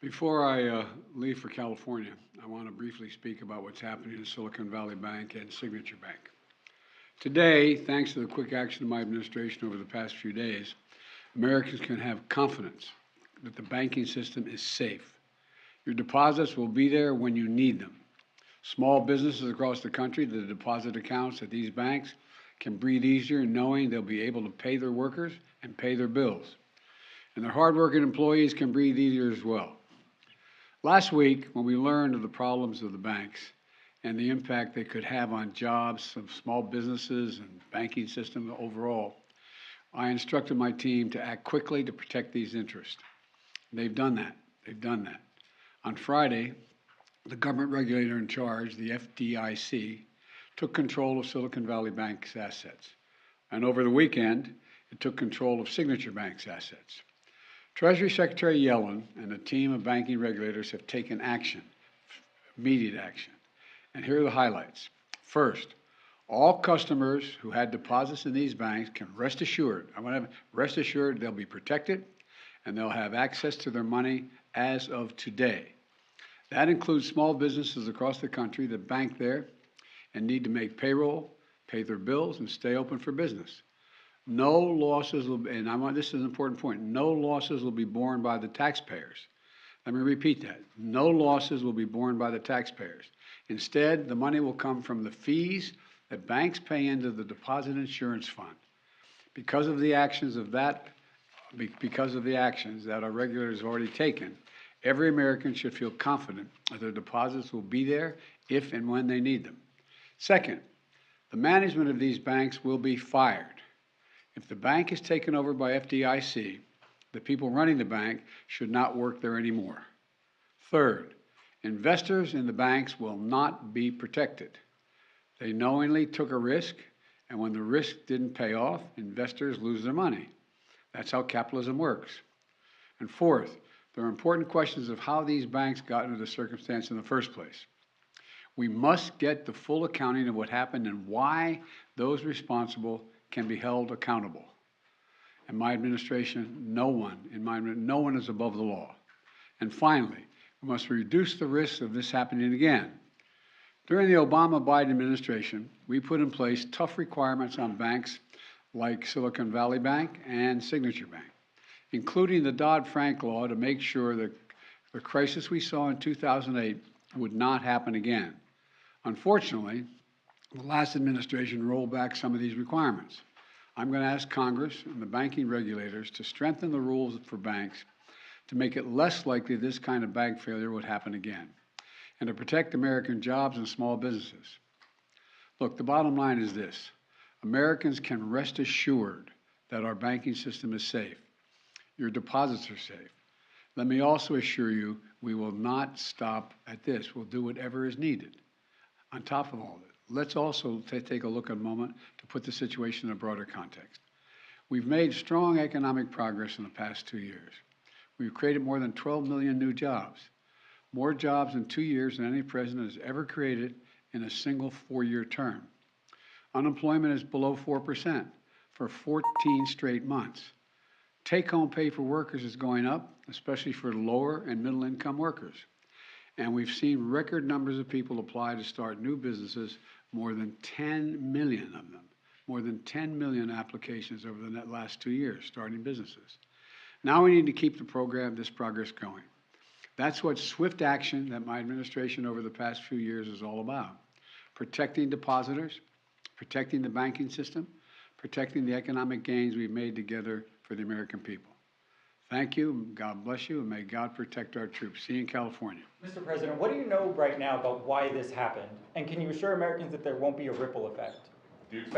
Before I leave for California, I want to briefly speak about what's happening in Silicon Valley Bank and Signature Bank. Today, thanks to the quick action of my administration over the past few days, Americans can have confidence that the banking system is safe. Your deposits will be there when you need them. Small businesses across the country, the deposit accounts at these banks can breathe easier knowing they'll be able to pay their workers and pay their bills. And their hardworking employees can breathe easier as well. Last week, when we learned of the problems of the banks and the impact they could have on jobs of small businesses and banking system overall, I instructed my team to act quickly to protect these interests. They've done that. On Friday, the government regulator in charge, the FDIC, took control of Silicon Valley Bank's assets. And over the weekend, it took control of Signature Bank's assets. Treasury Secretary Yellen and a team of banking regulators have taken action, immediate action. And here are the highlights. First, all customers who had deposits in these banks can rest assured they'll be protected and they'll have access to their money as of today. That includes small businesses across the country that bank there and need to make payroll, pay their bills, and stay open for business. No losses will be, and this is an important point, no losses will be borne by the taxpayers. Let me repeat that. No losses will be borne by the taxpayers. Instead, the money will come from the fees that banks pay into the Deposit Insurance Fund. Because of the actions that our regulators have already taken, every American should feel confident that their deposits will be there if and when they need them. Second, the management of these banks will be fired. If the bank is taken over by FDIC, the people running the bank should not work there anymore. Third, investors in the banks will not be protected. They knowingly took a risk, and when the risk didn't pay off, investors lose their money. That's how capitalism works. And fourth, there are important questions of how these banks got into the circumstance in the first place. We must get the full accounting of what happened and why those responsible can be held accountable. In my administration, no one is above the law. And finally, we must reduce the risk of this happening again. During the Obama-Biden administration, we put in place tough requirements on banks like Silicon Valley Bank and Signature Bank, including the Dodd-Frank law to make sure that the crisis we saw in 2008 would not happen again. Unfortunately, the last administration rolled back some of these requirements. I'm going to ask Congress and the banking regulators to strengthen the rules for banks to make it less likely this kind of bank failure would happen again, and to protect American jobs and small businesses. Look, the bottom line is this. Americans can rest assured that our banking system is safe. Your deposits are safe. Let me also assure you we will not stop at this. We'll do whatever is needed. On top of all of it, let's also take a look at a moment to put the situation in a broader context. We've made strong economic progress in the past 2 years. We've created more than 12 million new jobs, more jobs in 2 years than any president has ever created in a single 4-year term. Unemployment is below 4% for 14 straight months. Take-home pay for workers is going up, especially for lower and middle-income workers. And we've seen record numbers of people apply to start new businesses, more than 10 million of them, more than 10 million applications over the last 2 years starting businesses. Now we need to keep this progress going. That's what swift action that my administration over the past few years is all about. Protecting depositors, protecting the banking system, protecting the economic gains we've made together for the American people. Thank you, God bless you, and may God protect our troops. See you in California. Mr. President, what do you know right now about why this happened? And can you assure Americans that there won't be a ripple effect? Do you expect